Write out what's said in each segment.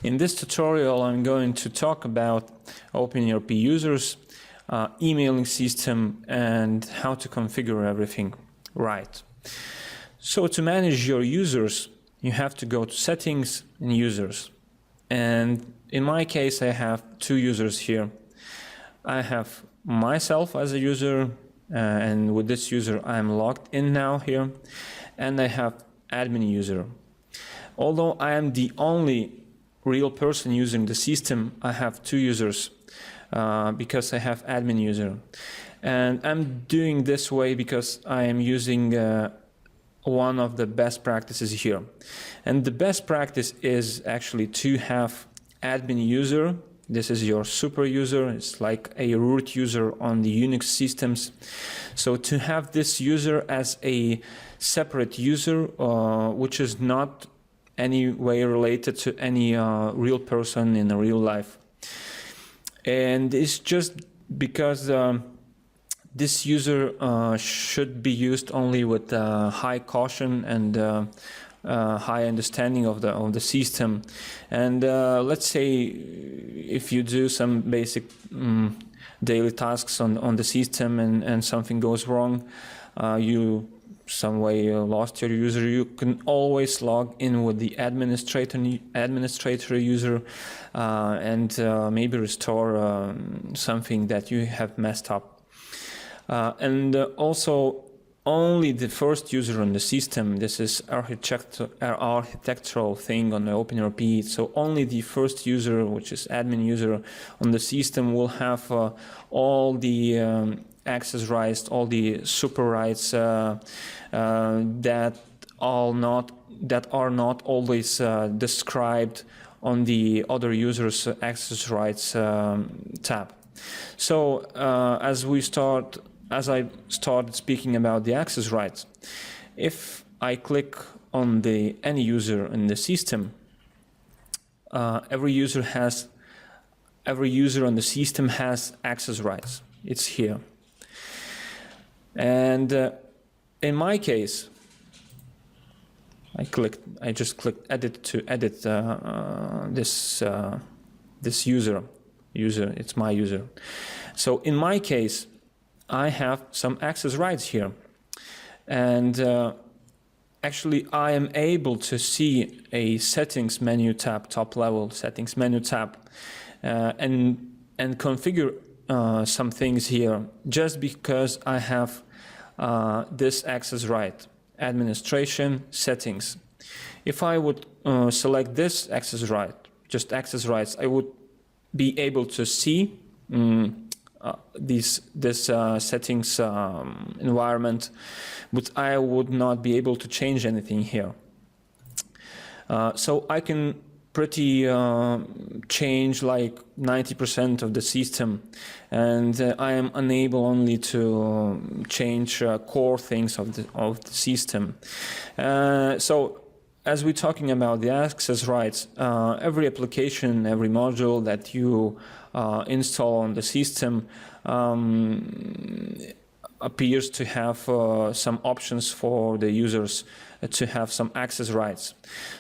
In this tutorial, I'm going to talk about OpenERP users, emailing system, and how to configure everything right. So to manage your users, you have to go to Settings and Users. And in my case, I have two users here. I have myself as a user, and with this user, I'm logged in now here. And I have admin user. Although I am the only real person using the system, I have two users because I have admin user. And I'm doing this way because I am using one of the best practices here. And the best practice is actually to have admin user. This is your super user. It's like a root user on the Unix systems. So to have this user as a separate user, which is not any way related to any real person in real life. And it's just because this user should be used only with high caution and high understanding of the system. And let's say if you do some basic daily tasks on the system and something goes wrong, you some way lost your user, you can always log in with the administrator user and maybe restore something that you have messed up. And also only the first user on the system, this is architectural thing on the OpenERP, so only the first user, which is admin user on the system, will have all the access rights, all the super rights that are not always described on the other users' access rights tab. So as I started speaking about the access rights, if I click on any user in the system, every user on the system has access rights. It's here. And in my case, I just clicked edit to edit this user. It's my user. So in my case, I have some access rights here, and actually I am able to see a settings menu tab, top level settings menu tab, and configure some things here just because I have this access right, administration settings. If I would select this access right, just access rights, I would be able to see this settings environment, but I would not be able to change anything here. So I can pretty change like 90% of the system, and I am unable only to change core things of the system. So as we're talking about the access rights, every application, every module that you install on the system appears to have some options for the users to have some access rights.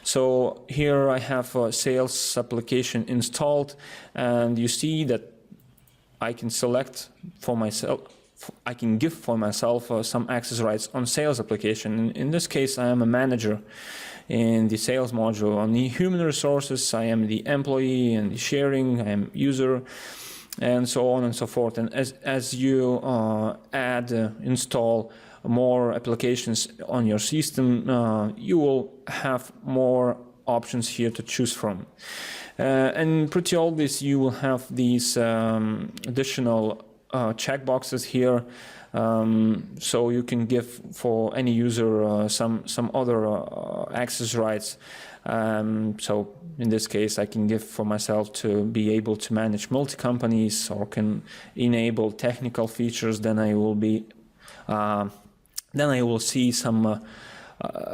So here I have a sales application installed, and you see that I can select for myself, I can give for myself some access rights on sales application. In this case, I am a manager in the sales module. On the human resources, I am the employee, and the sharing, I am user, and so on and so forth. And as you install more applications on your system, you will have more options here to choose from. And pretty always you will have these additional checkboxes here, so you can give for any user some other access rights. So in this case, I can give for myself to be able to manage multi-companies, or can enable technical features. Then I will see some,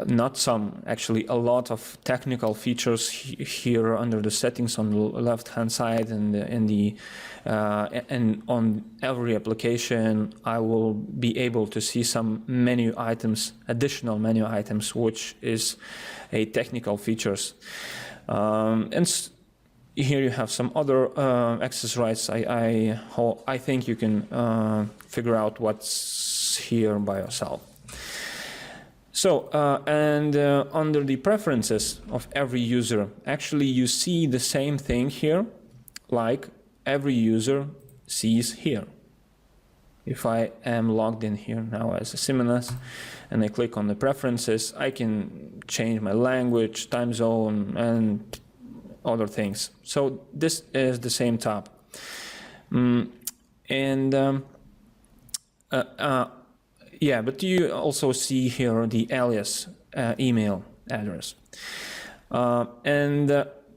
not some, actually a lot of technical features here under the settings on the left-hand side, and and on every application I will be able to see some menu items, additional menu items, which is a technical features. And here you have some other access rights. I think you can figure out what's here by yourself. So, under the preferences of every user, actually you see the same thing here, like every user sees here. If I am logged in here now as a Simonas and I click on the preferences, I can change my language, time zone, and other things. So this is the same tab. Yeah, but you also see here the alias email address.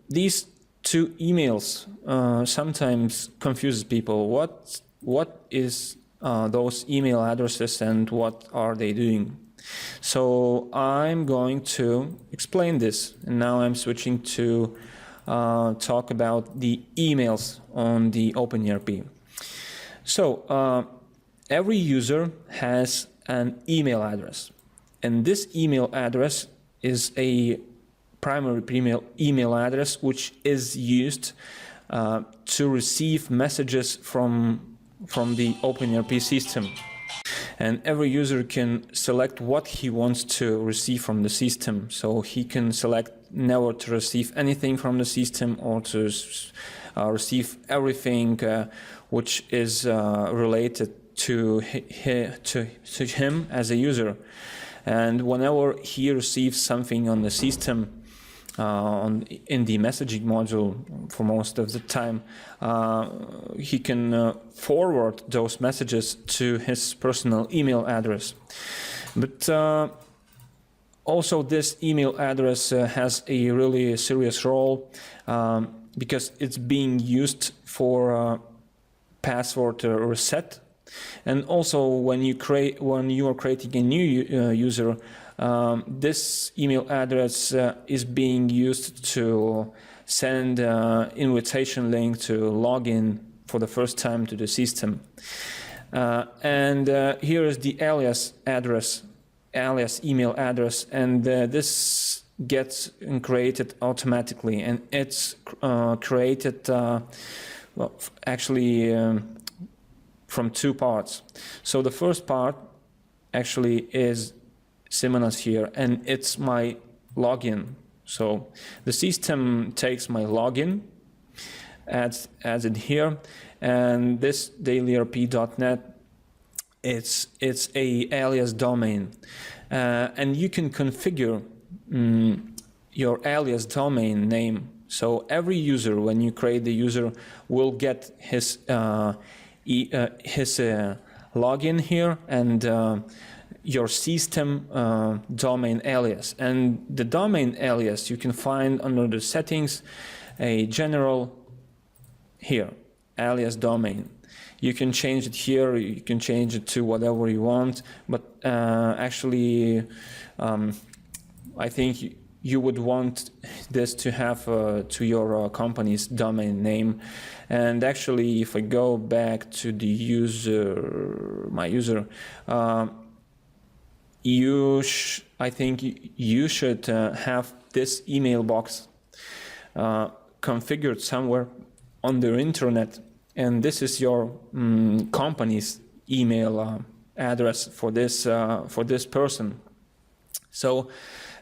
These two emails sometimes confuses people. What is those email addresses and what are they doing? So I'm going to explain this, and now I'm switching to talk about the emails on the OpenERP. So every user has an email address, and this email address is a primary email address which is used to receive messages from the OpenERP system. And every user can select what he wants to receive from the system. So he can select never to receive anything from the system, or to receive everything which is related to him as a user. And whenever he receives something on the system, in the messaging module, for most of the time, he can forward those messages to his personal email address. But also this email address has a really serious role because it's being used for password reset. And also when you are creating a new user, this email address is being used to send invitation link to log in for the first time to the system. Here is the alias email address, and this gets created automatically, and it's created well, actually from two parts. So the first part actually is Simonas here, and it's my login. So the system takes my login, adds it here, and this dailyrp.net, it's a alias domain, and you can configure your alias domain name. So every user, when you create the user, will get his login here and your system domain alias. And the domain alias you can find under the settings, a general here, alias domain. You can change it here, you can change it to whatever you want, but actually I think you would want this to have to your company's domain name. And actually, if I go back to the user, my user, I think you should have this email box configured somewhere on the internet, and this is your company's email address for this person. So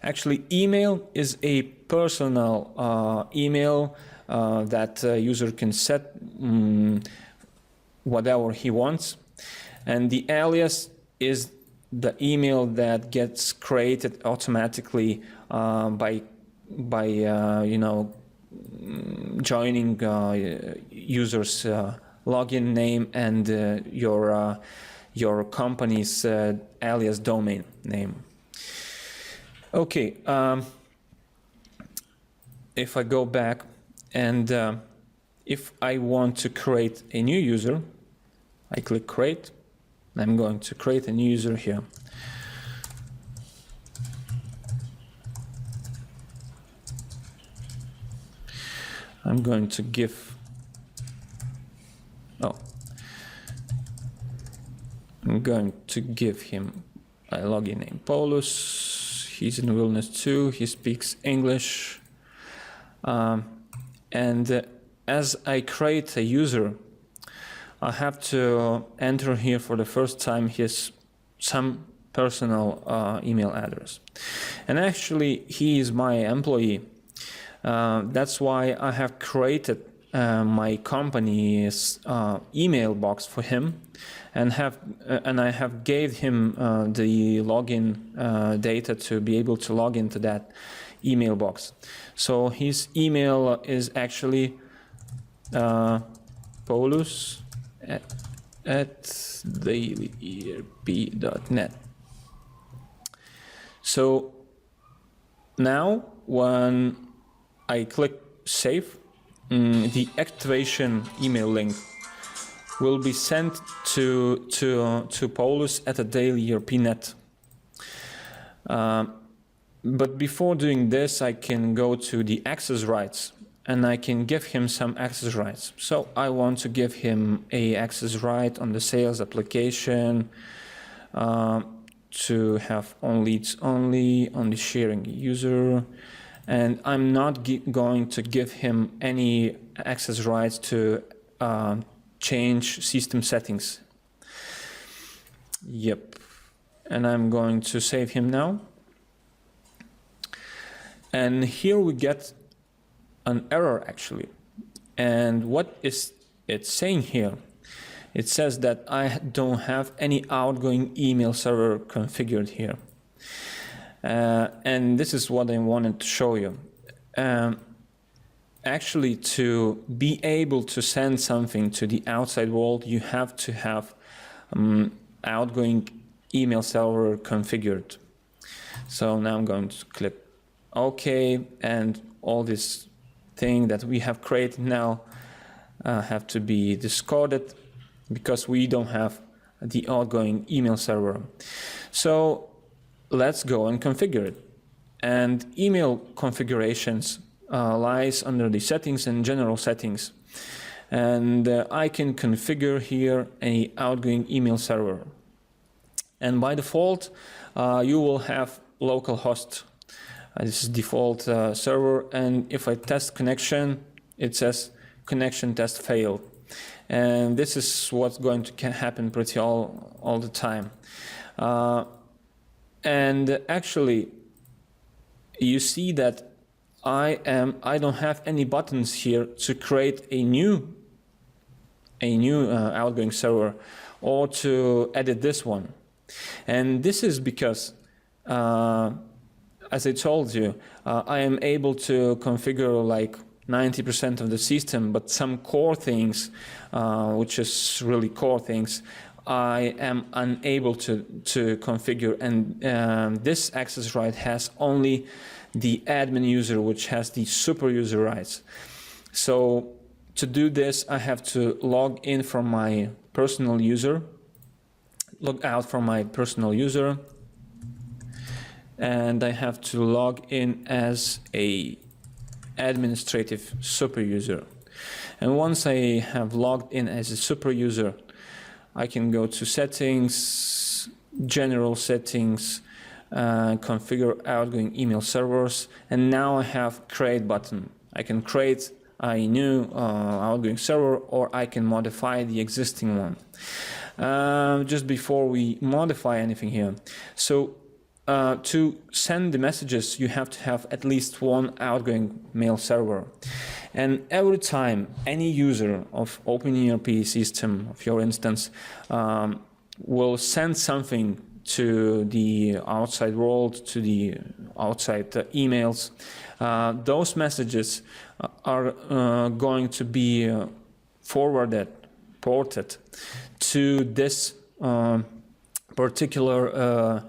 actually, email is a personal email that user can set whatever he wants, and the alias is the email that gets created automatically by joining user's login name and your company's alias domain name. Okay, if I go back and if I want to create a new user, I click create. I'm going to create a new user here. I'm going to give, I'm going to give him a login name, Paulus. He's in Vilnius too, he speaks English. And as I create a user, I have to enter here for the first time some personal email address. And actually, he is my employee. That's why I have created my company's email box for him, and I have gave him the login data to be able to log into that email box. So his email is actually Paulus at dailyerp.net. So now when I click save, the activation email link will be sent to Paulus at dailyerp.net. But before doing this, I can go to the access rights, and I can give him some access rights. So I want to give him a access right on the sales application, to have on leads only, on the sharing user, and I'm not going to give him any access rights to change system settings. Yep, and I'm going to save him now. And here we get an error actually. And what is it saying here? It says that I don't have any outgoing email server configured here. And this is what I wanted to show you. Actually, to be able to send something to the outside world, you have to have outgoing email server configured. So now I'm going to click OK, and all this thing that we have created now have to be discarded because we don't have the outgoing email server. So let's go and configure it. And email configurations lies under the settings and general settings. And I can configure here an outgoing email server. And by default, you will have localhost. This is default server, and if I test connection, it says connection test failed. And this is what's going to happen pretty all the time. And actually, you see that I don't have any buttons here to create a new outgoing server or to edit this one. And this is because as I told you, I am able to configure like 90% of the system, but some core things, which is really core things, I am unable to configure. And this access right has only the admin user, which has the super user rights. So to do this, I have to log in from my personal user, log out from my personal user, and I have to log in as a administrative super user. And once I have logged in as a super user, I can go to settings, general settings, configure outgoing email servers, and now I have create button. I can create a new outgoing server, or I can modify the existing one. Just before we modify anything here, so to send the messages, you have to have at least one outgoing mail server. And every time any user of OpenERP system, of your instance, will send something to the outside world, to the outside emails, those messages are going to be ported to this particular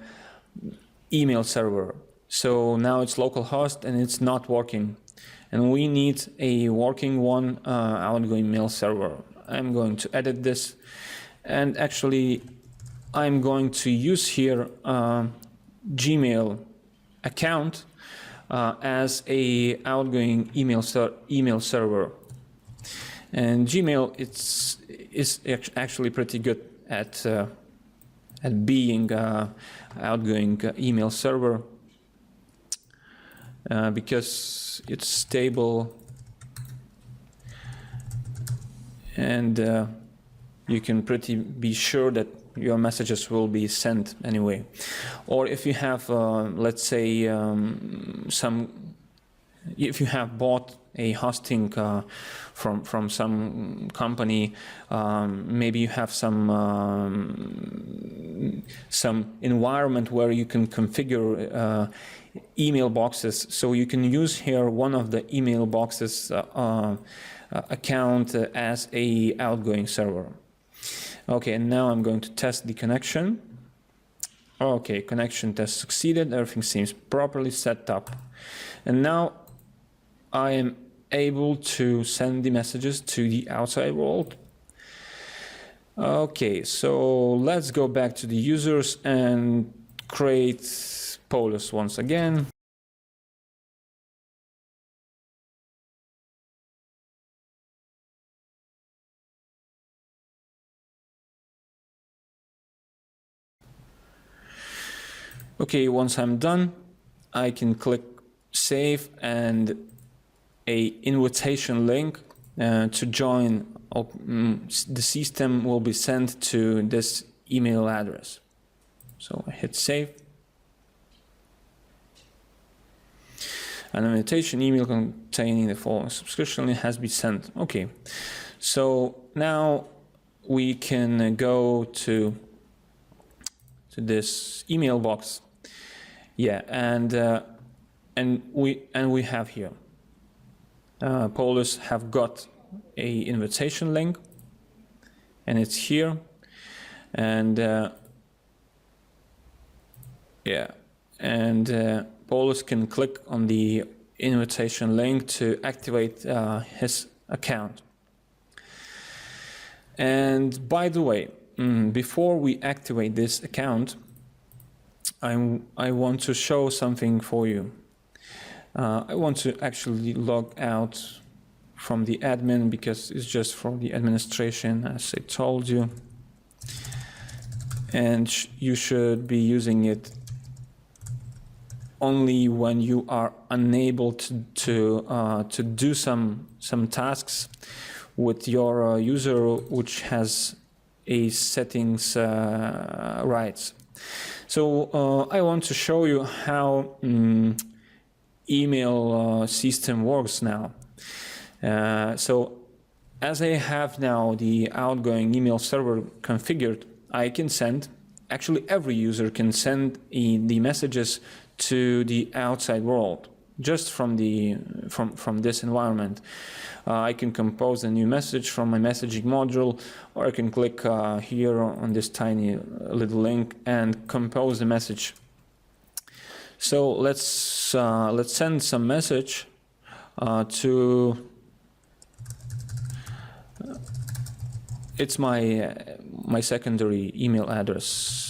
email server. So now it's localhost and it's not working, and we need a working one outgoing mail server. I'm going to edit this, and actually I'm going to use here Gmail account as a outgoing email server. And Gmail is actually pretty good at being outgoing email server because it's stable and you can pretty be sure that your messages will be sent anyway. Or if you have, let's say, if you have bought a hosting from some company, maybe you have some environment where you can configure email boxes. So you can use here one of the email boxes account as a outgoing server. Okay, and now I'm going to test the connection. Okay, connection test succeeded. Everything seems properly set up. And now I am able to send the messages to the outside world. Okay, so let's go back to the users and create Polus once again. Okay, once I'm done, I can click save, and a invitation link to join the system will be sent to this email address. So I hit save. An invitation email containing the following subscription link has been sent. Okay, so now we can go to this email box. Yeah, and we have here Polus have got a invitation link, and it's here, and yeah, and Polus can click on the invitation link to activate his account. And by the way, before we activate this account, I want to show something for you. I want to actually log out from the admin because it's just for the administration, as I told you. And you should be using it only when you are unable to do some tasks with your user which has a settings rights. So I want to show you how email system works now. So as I have now the outgoing email server configured, I can send, actually every user can send the messages to the outside world just from this environment. I can compose a new message from my messaging module, or I can click here on this tiny little link and compose the message. So let's send some message to. It's my secondary email address.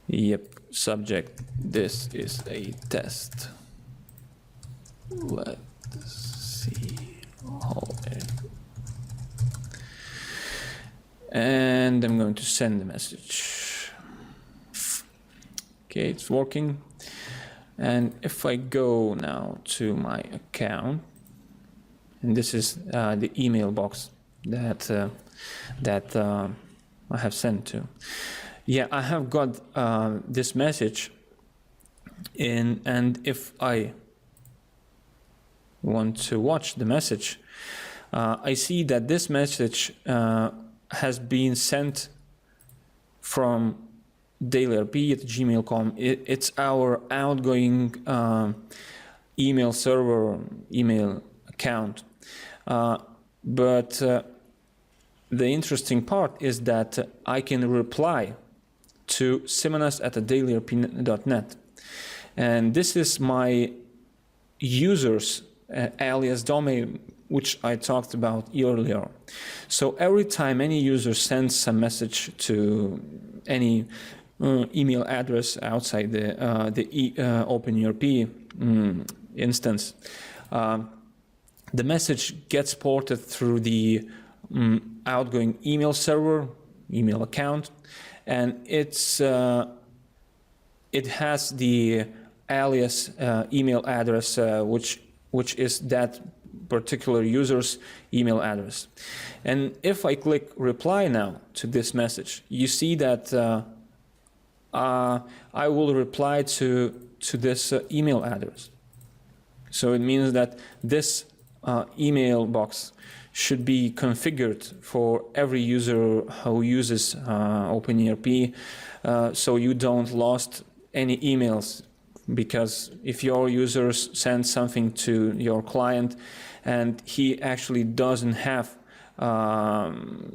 Yep, subject, this is a test. Let's see how and I'm going to send the message. Okay, it's working. And if I go now to my account, and this is the email box that I have sent to. Yeah, I have got this message in, and if I want to watch the message, I see that this message has been sent from dailyRP@gmail.com. It's our outgoing email server, email account. But the interesting part is that I can reply to simonas@dailyrp.net. And this is my user's alias domain, which I talked about earlier. So every time any user sends some message to any email address outside the OpenERP instance, the message gets ported through the outgoing email server, email account, and it has the alias email address which which is that particular user's email address. And if I click reply now to this message, you see that I will reply to this email address. So it means that this email box should be configured for every user who uses OpenERP, so you don't lost any emails, because if your users send something to your client and he actually doesn't have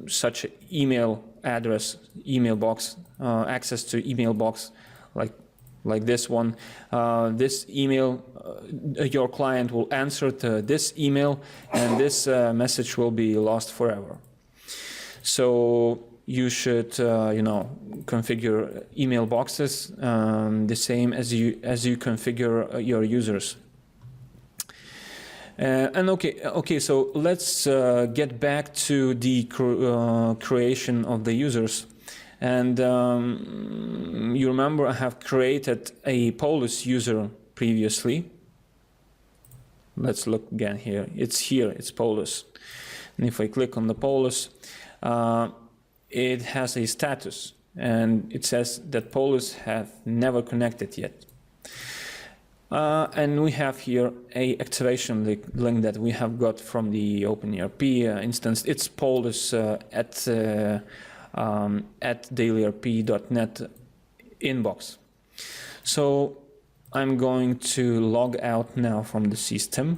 such an email address, email box, access to email box like this one, this email, your client will answer to this email, and this message will be lost forever. So you should, configure email boxes the same as you configure your users. And okay, so let's get back to the creation of the users. And you remember I have created a Polus user previously. Let's look again here. It's here, it's Polus. And if I click on the Polus, it has a status, and it says that Polus have never connected yet. And we have here a activation link that we have got from the OpenERP instance. It's Polus at dailyerp.net inbox. So I'm going to log out now from the system,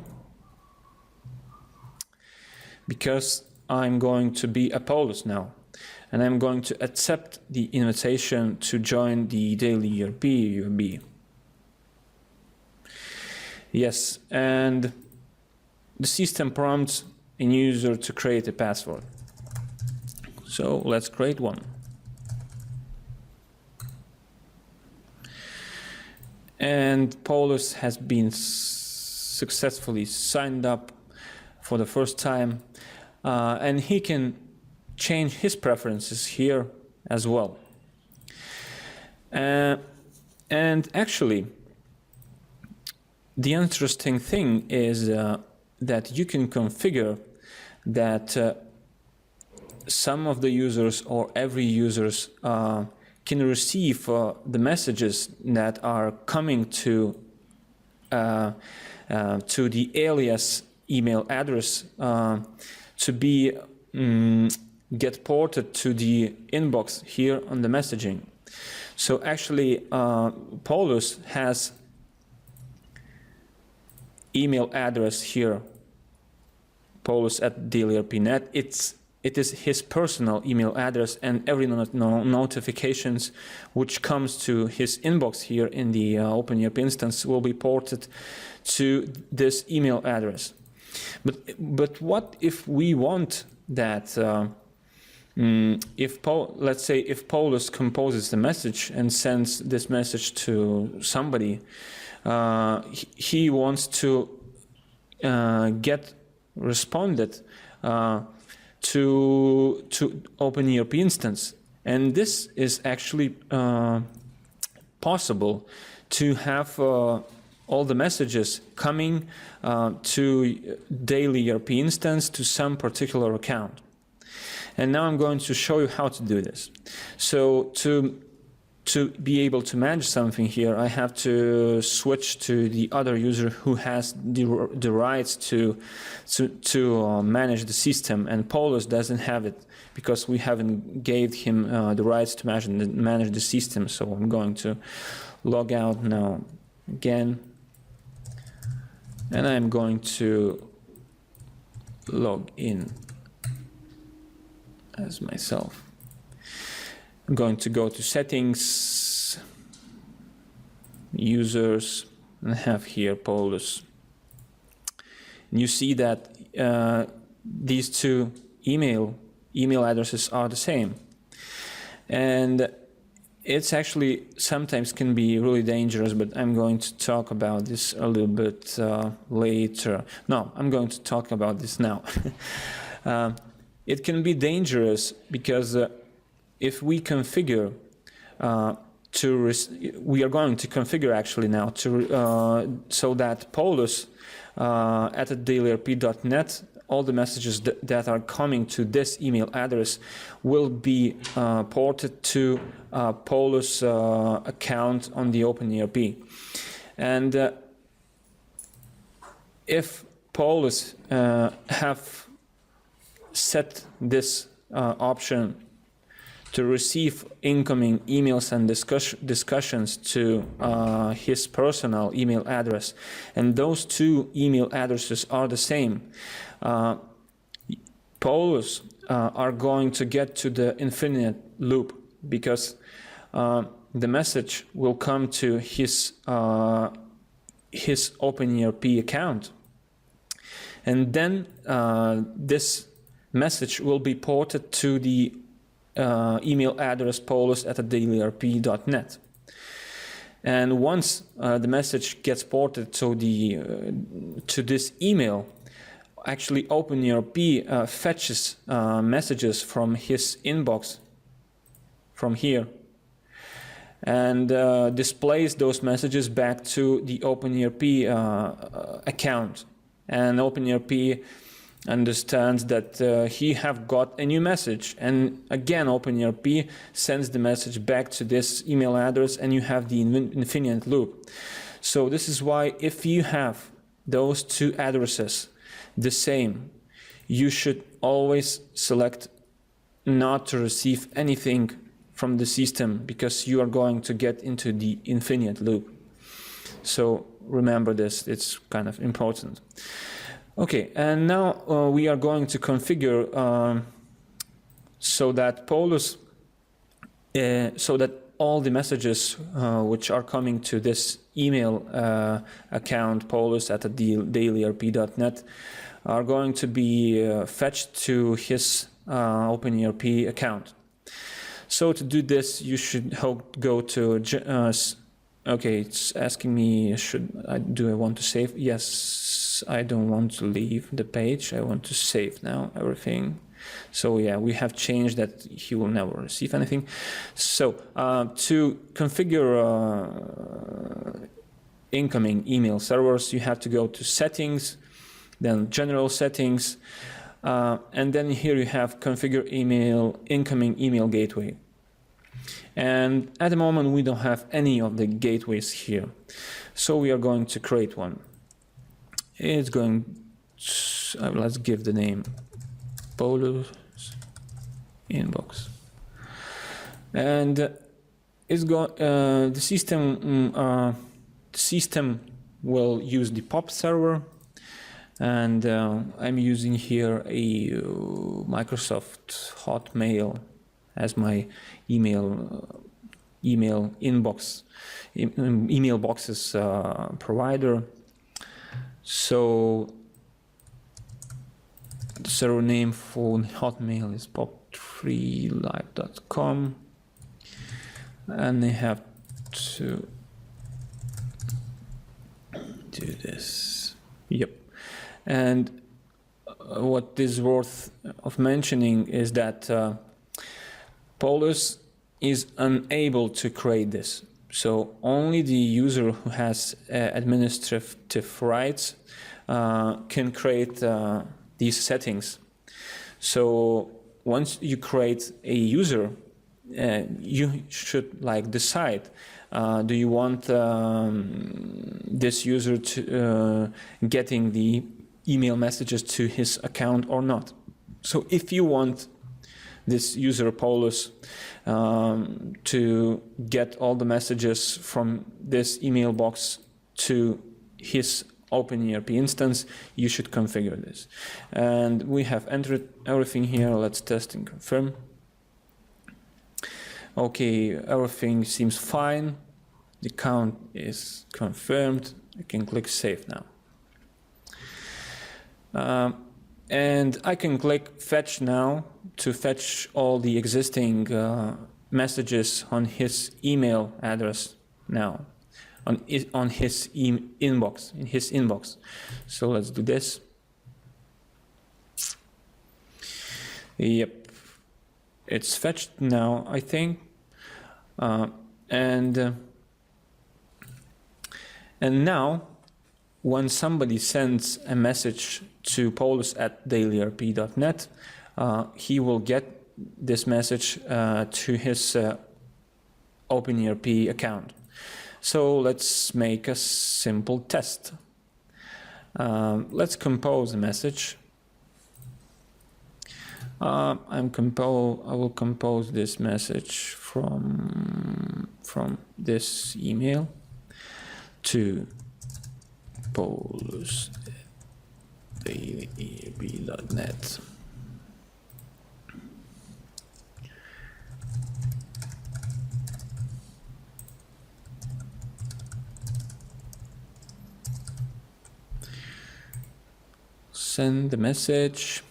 because I'm going to be a Polus now, and I'm going to accept the invitation to join the dailyerp UB. Yes, and the system prompts a user to create a password. So let's create one. And Polus has been successfully signed up for the first time, and he can change his preferences here as well. And actually, the interesting thing is that you can configure that some of the users or every users can receive the messages that are coming to the Alias email address to be get ported to the inbox here on the messaging. So actually, Polus has email address here, Polus at dailyerp.net. It is his personal email address, and every notifications which comes to his inbox here in the OpenERP instance will be ported to this email address. But what if we want that? Let's say if Polus composes the message and sends this message to somebody, he wants to get responded to OpenERP instance, and this is actually possible to have all the messages coming to dailyerp instance to some particular account. And now I'm going to show you how to do this. So to be able to manage something here, I have to switch to the other user who has the rights to manage the system, and Polus doesn't have it because we haven't gave him the rights to manage the system. So I'm going to log out now again, and I'm going to log in as myself. I'm going to go to settings, users, and have here Polus. And you see that these two email addresses are the same. And it's actually sometimes can be really dangerous, but I'm going to talk about this a little bit later. No, I'm going to talk about this now. It can be dangerous because if we configure we are going to configure actually now so that Paulus at dailyrp.net, all the messages that are coming to this email address will be ported to Paulus account on the OpenERP. And if Paulus have set this option to receive incoming emails and discussions to his personal email address, and those two email addresses are the same, Paulus are going to get to the infinite loop, because the message will come to his OpenERP account, and then this message will be ported to the email address Paulus at dailyrp.net. And once the message gets ported to this email, actually OpenERP fetches messages from his inbox from here and displays those messages back to the OpenERP account. And OpenERP understands that he have got a new message, and again OpenERP sends the message back to this email address, and you have the infinite loop. So this is why if you have those two addresses the same, you should always select not to receive anything from the system, because you are going to get into the infinite loop. So remember this, it's kind of important. Okay, and now we are going to configure so that Paulus, so that all the messages which are coming to this email account, Paulus at dailyrp.net, are going to be fetched to his OpenERP account. So to do this, you should go to, okay, it's asking me, do I want to save? Yes, I don't want to leave the page. I want to save now everything. So yeah, we have changed that he will never receive anything. So to configure incoming email servers, you have to go to settings, then general settings, and then here you have configure incoming email gateway. And at the moment we don't have any of the gateways here, so we are going to create one. It's going to, let's give the name Paulus inbox, and it's the system will use the POP server, and I'm using here a Microsoft Hotmail as my email boxes provider. So the server name for Hotmail is pop3live.com, and they have to do this. Yep. And what is worth of mentioning is that Paulus is unable to create this. So only the user who has administrative rights can create these settings. So once you create a user, you should decide, do you want this user to getting the email messages to his account or not. So if you want this user Paulus to get all the messages from this email box to his OpenERP instance, you should configure this. And we have entered everything here. Let's test and confirm. Okay, everything seems fine. The count is confirmed. I can click save now. And I can click fetch now to fetch all the existing messages on his email address now, on his inbox. So let's do this. Yep, it's fetched now, I think. And now, when somebody sends a message to paulus@dailyrp.net, he will get this message to his OpenERP account. So let's make a simple test. Let's compose a message. I will compose this message from this email to paulus@dailyrp.net. Send the message.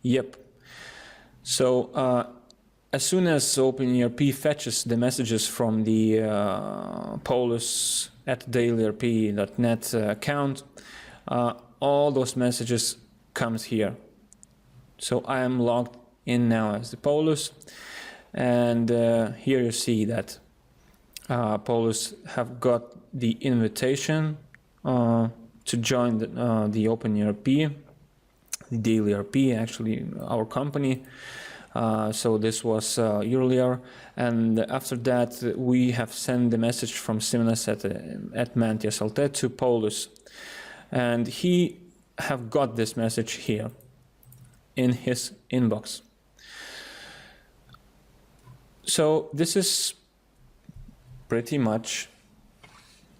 Yep. So as soon as OpenERP fetches the messages from the paulus@dailyrp.net account, all those messages comes here. So I am logged in now as the Paulus, and here you see that Paulus have got the invitation to join the OpenERP. The DailyRP, actually our company. So this was earlier, and after that we have sent the message from Simonas at Manties LT to Paulus, and he have got this message here in his inbox. So this is pretty much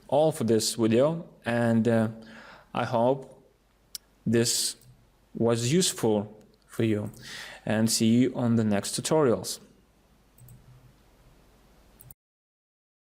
all for this video, and I hope this was useful for you, and see you on the next tutorials.